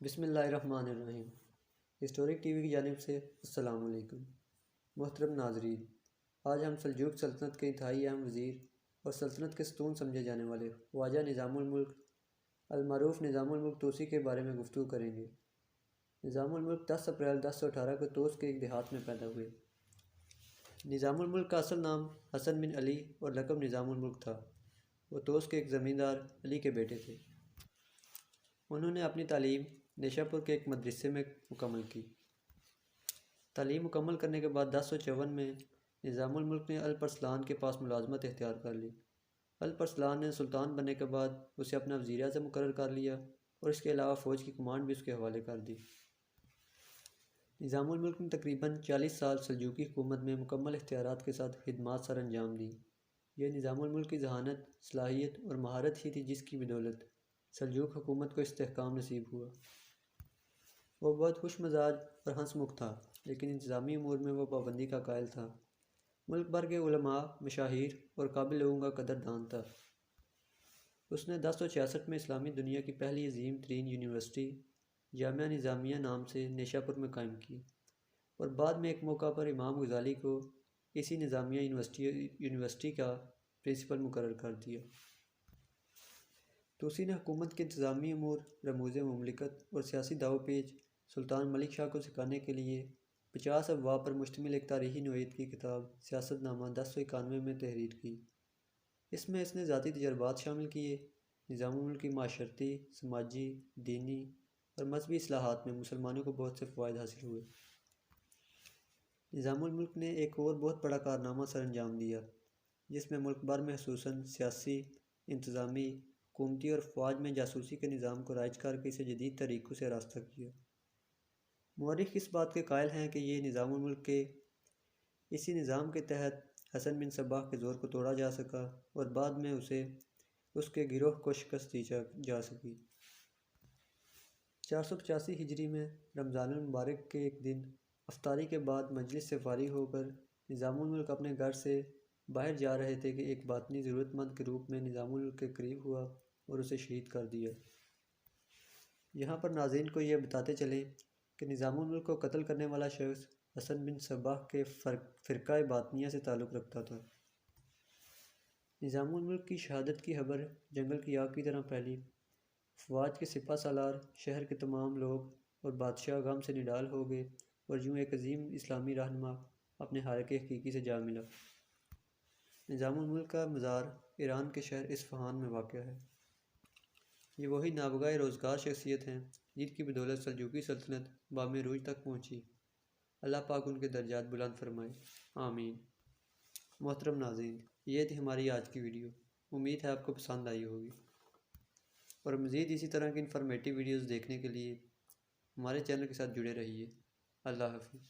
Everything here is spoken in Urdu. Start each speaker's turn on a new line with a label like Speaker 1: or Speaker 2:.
Speaker 1: بسم اللہ الرحمن الرحیم۔ ہسٹورک ٹی وی کی جانب سے السلام علیکم۔ محترم ناظرین، آج ہم سلجوق سلطنت کے انتہائی اہم وزیر اور سلطنت کے ستون سمجھے جانے والے خواجہ نظام الملک المعروف نظام الملک توسی کے بارے میں گفتگو کریں گے۔ نظام الملک 10 اپریل 1018 کو توس کے ایک دیہات میں پیدا ہوئے۔ نظام الملک کا اصل نام حسن بن علی اور لقب نظام الملک تھا۔ وہ توس کے ایک زمیندار علی کے بیٹے تھے۔ انہوں نے اپنی تعلیم نیشا پور کے ایک مدرسے میں مکمل کی۔ تعلیم مکمل کرنے کے بعد 1054 میں نظام الملک نے الپرسلان کے پاس ملازمت اختیار کر لی۔ الپرسلان نے سلطان بننے کے بعد اسے اپنا وزیر اعظم مقرر کر لیا اور اس کے علاوہ فوج کی کمانڈ بھی اس کے حوالے کر دی۔ نظام الملک نے تقریباً 40 سال سلجوقی حکومت میں مکمل اختیارات کے ساتھ خدمات سر انجام دیں۔ یہ نظام الملک کی ذہانت، صلاحیت اور مہارت ہی تھی جس کی بدولت سلجوق حکومت کو استحکام نصیب ہوا۔ وہ بہت خوش مزاج اور ہنس مکھ تھا، لیکن انتظامی امور میں وہ پابندی کا قائل تھا۔ ملک بھر کے علماء، مشاہیر اور قابل لوگوں کا قدردان تھا۔ اس نے 1066 میں اسلامی دنیا کی پہلی عظیم ترین یونیورسٹی جامعہ نظامیہ نام سے نیشا پور میں قائم کی اور بعد میں ایک موقع پر امام غزالی کو اسی نظامیہ یونیورسٹی کا پرنسپل مقرر کر دیا۔ توسی نے حکومت کے انتظامی امور، رموز مملکت اور سیاسی داؤ پیچ سلطان ملک شاہ کو سکھانے کے لیے 50 ابواب پر مشتمل ایک تاریخی نوعیت کی کتاب سیاست نامہ 1091 میں تحریر کی۔ اس میں اس نے ذاتی تجربات شامل کیے۔ نظام الملک کی معاشرتی، سماجی، دینی اور مذہبی اصلاحات میں مسلمانوں کو بہت سے فوائد حاصل ہوئے۔ نظام الملک نے ایک اور بہت بڑا کارنامہ سر انجام دیا، جس میں ملک بھر میں خصوصاً سیاسی، انتظامی، حکومتی اور فوج میں جاسوسی کے نظام کو رائج کر کے اسے جدید طریقوں سے آراستہ کیا۔ مورخ اس بات کے قائل ہیں کہ یہ نظام الملک کے اسی نظام کے تحت حسن بن صباح کے زور کو توڑا جا سکا اور بعد میں اس کے گروہ کو شکست دی جا سکی۔ 485 ہجری میں رمضان المبارک کے ایک دن افطاری کے بعد مجلس سے فارغ ہو کر نظام الملک اپنے گھر سے باہر جا رہے تھے کہ ایک باطنی ضرورت مند کے روپ میں نظام الملک کے قریب ہوا اور اسے شہید کر دیا۔ یہاں پر ناظرین کو یہ بتاتے چلیں کہ نظام الملک کو قتل کرنے والا شخص حسن بن صباح کے فرقہ باطنیہ سے تعلق رکھتا تھا۔ نظام الملک کی شہادت کی خبر جنگل کی آگ کی طرح پھیلی۔ فوج کے سپہ سالار، شہر کے تمام لوگ اور بادشاہ غم سے نڈال ہو گئے اور یوں ایک عظیم اسلامی رہنما اپنے حالق حقیقی سے جا ملا۔ نظام الملک کا مزار ایران کے شہر اصفہان میں واقع ہے۔ یہ وہی نابغہ روزگار شخصیت ہیں جن کی بدولت سلجوقی سلطنت بام عروج تک پہنچی۔ اللہ پاک ان کے درجات بلند فرمائے، آمین۔ محترم ناظرین، یہ تھی ہماری آج کی ویڈیو۔ امید ہے آپ کو پسند آئی ہوگی، اور مزید اسی طرح کی انفارمیٹیو ویڈیوز دیکھنے کے لیے ہمارے چینل کے ساتھ جڑے رہیے۔ اللہ حافظ۔